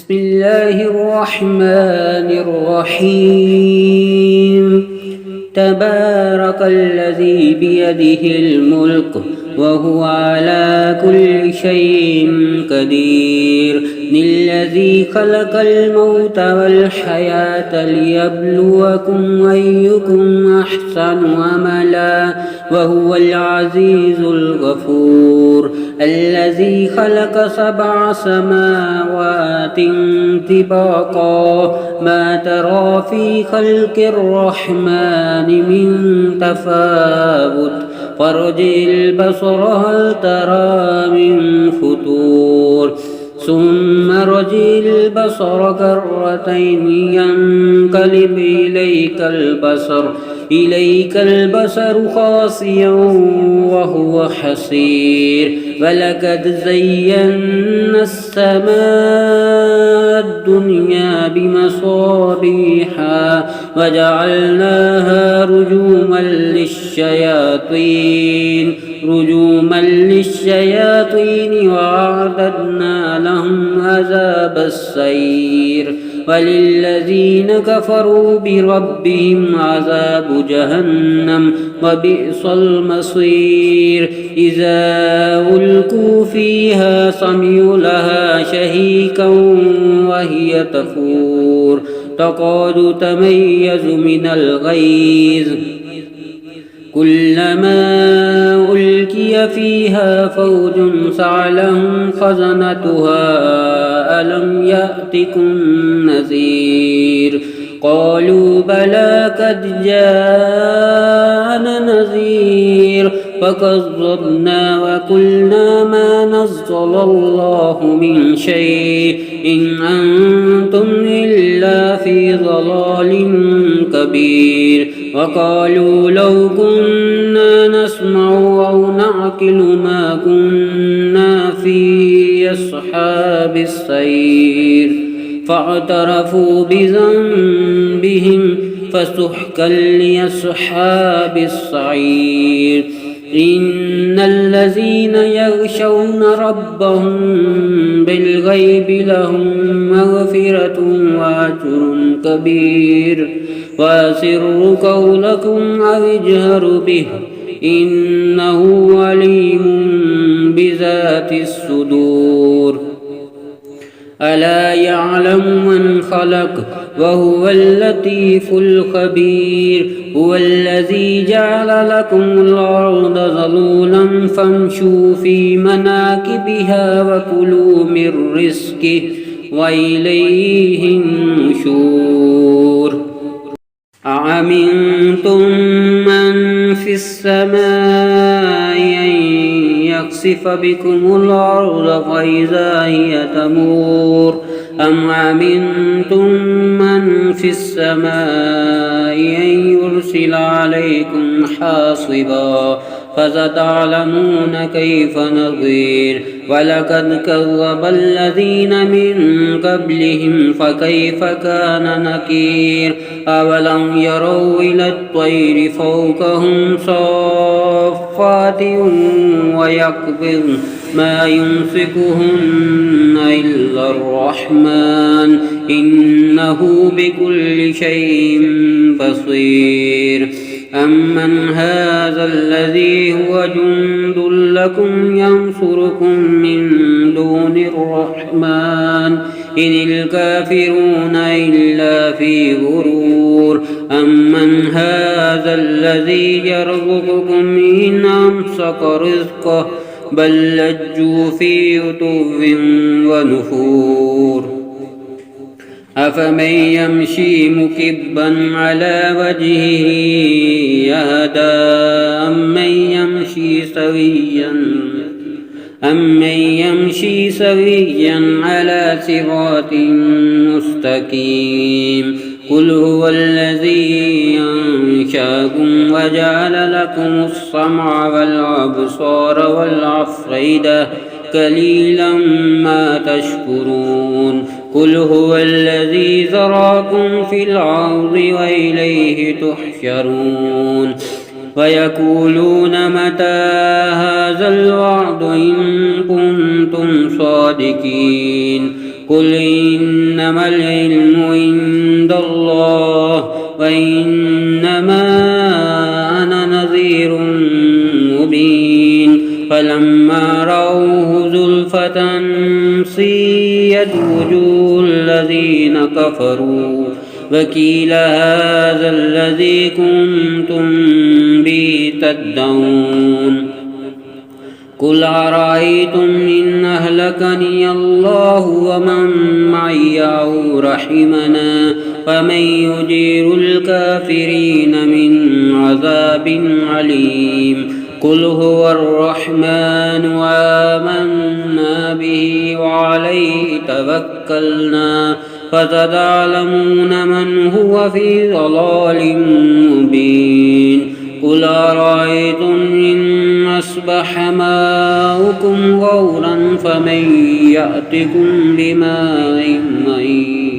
بسم الله الرحمن الرحيم تبارك الذي بيده الملك وهو على كل شيء قدير الذي خلق الموت والحياة ليبلوكم أيكم أحسن عملا وهو العزيز الغفور الذي خلق 7 سماوات طباقا ما ترى في خلق الرحمن من تفاوت فارجع البصر هل ترى من فطور ثم ارجع البصر كرتين ينقلب إليك البصر خاسئا وهو حسير ولقد زينا السماء الدنيا بمصابيح وجعلناها رجوما للشياطين وأعتدنا لهم عذاب السعير وللذين كفروا بربهم عذاب جهنم وبئس المصير إذا ألقوا فيها سمعوا لها شهيقا وهي تفور تكاد تميز من الغيظ كلما ألقي فيها فوج سألهم خزنتها ألم يأتكم نذير قالوا بلى قد جاءنا نذير فكذبنا وقلنا ما نزل الله من شيء إن أنتم إلا في ضلال كبير وقالوا لو كنا نسمع أو نعقل ما كنا في أصحاب السعير فاعترفوا بذنبهم فسحقا لأصحاب السعير إن الذين يخشون ربهم بالغيب لهم مغفرة وأجر كبير وأسروا قولكم أو اجهروا به إنه عليم بذات الصدور ألا يعلم من خلق وهو اللطيف الخبير هو الذي جعل لكم الأرض ذلولا فامشوا في مناكبها وكلوا من رزقه وإليه النشور أأمنتم من في السماء أن يخسف بكم الأرض فإذا هي تمور أم أمنتم من في السماء أن يرسل عليكم حاصبا فستعلمون كيف نظير ولقد كذب الذين من قبلهم فكيف كان نكير أولم يروا إلى الطير فوقهم صافات ويقبض ما يمسكهن إلا الرحمن إنه بكل شيء بصير أمن هذا الذي هو جند لكم ينصركم من دون الرحمن إن الكافرون إلا في غرور أمن هذا الذي يرزقكم إن أمسك رزقه بل لجوا في عتو ونفور أفمن يمشي مكبا على وجهه يهدى أمن يمشي سويا على صراط مستقيم قل هو الذي أنشأكم وجعل لكم السمع والأبصار والأفئدة قليلا ما تشكرون قل هو الذي ذراكم في الأرض وإليه تحشرون ويقولون متى هذا الوعد إن كنتم صادقين قل إنما العلم عند الله وإنما أنا نذير مبين فلما رأوه زلفة سيئت وجوه الذين كفروا وقيل هذا الذي كنتم به تدعون قل أرأيتم إن أهلكني الله ومن معي أو رحمنا فمن يجير الكافرين من عذاب عليم قل هو الرحمن وآمنا به وعليه توكلنا فستعلمون من هو في ضلال مبين قل أرأيتم إن أصبح ماؤكم غورا فمن يأتكم بماء معين